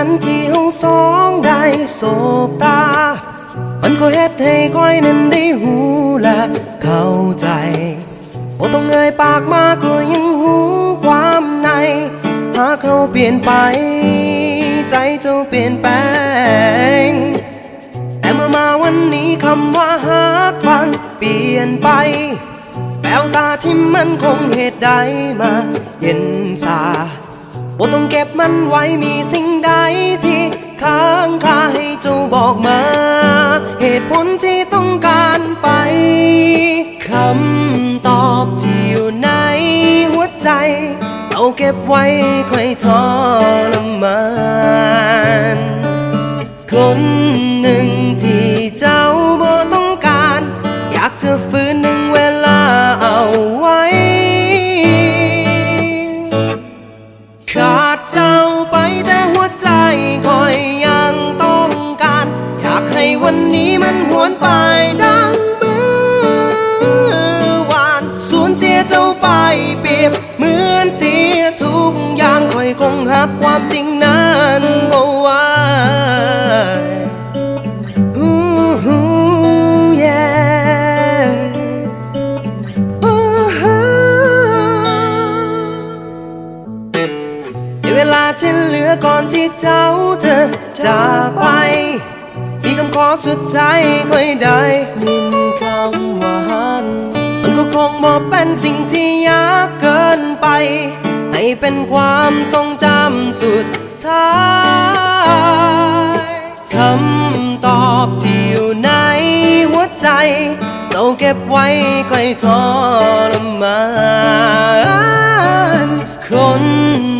นั้นที่เฮาสองได้สบตามันก็เฮ็ดให้ก้อยนั้นได้หูและเข้าใจบ่ต้องเอ่ยปากมาก็ยังหูความในหากเขาเปลี่ยนไปใจเจ้าเปลี่ยนแปลงแต่เมื่อมาวันนี้คำว่าฮักฟังเปลี่ยนไปแววตาที่มันคงเหตุใดมาเย็นสาบ่ต้องเก็บมันไว้มีสิ่งใดที่ค้างคาให้เจ้าบอกมาเหตุผลที่ต้องการไปคำตอบที่อยู่ในหัวใจเอาเก็บไว้ค่อยทรมานคนหนึ่งที่เจ้าบ่ต้องการอยากจะฟื้นหนึ่งเวลาเอาไว้ขาดเจ้าไปแต่หัวใจคอยยังต้องการอยากให้วันนี้มันหวนไปดังเมื่อวานสูญเสียเจ้าไปเปรียบเหมือนเสียทุกอย่างคอยคงหับความจริงนั้นบ่ไหวเวลาที่เหลือก่อนที่เจ้าจะจากไปมีคำขอสุดท้ายค่อยได้ยินคำว่ามันก็คงบอกเป็นสิ่งที่ยากเกินไปให้เป็นความทรงจำสุดท้ายคำตอบที่อยู่ในหัวใจเราเก็บไว้ค่อยทรมานคน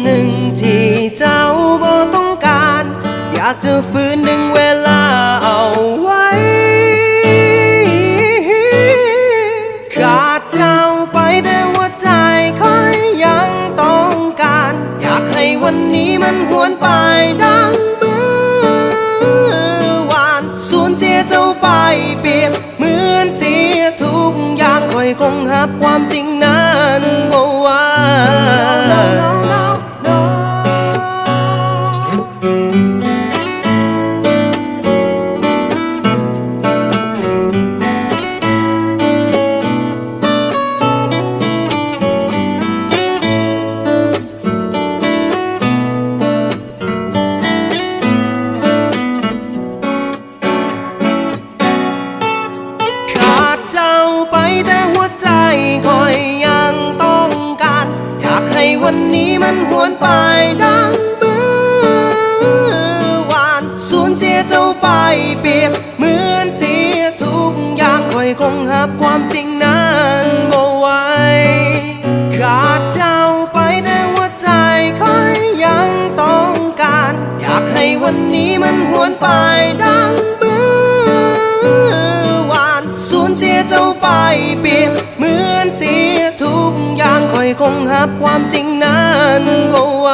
หนึ่งที่เจ้าบ่ต้องการอยากจะฟื้นหนึ่งเวลาเอาไว้ขาดเจ้าไปแต่หัวใจค่อยยังต้องการอยากให้วันนี้มันหวนไปดังเมื่อวานสูญเสียเจ้าไปเปรียบเหมือนเสียทุกอย่างค่อยคงหับความจริงนั้นบ่ไหวเจ้าไปแต่หัวใจคอยยังต้องการอยากให้วันนี้มันหวนไปดังเมื่อวานสูญเสียเจ้าไปเปรียบเหมือนเสียทุกอย่างคอยคงหับความจริงนั้นบ่ไหวขาดเจ้าไปแต่หัวใจคอยยังต้องการอยากให้วันนี้มันหวนไปดังเมื่อวานสูญเสียเจ้าไปเปรียบเหมือนเสียทุกอย่างคอยคงหับความจริงนั้นบ่ไหว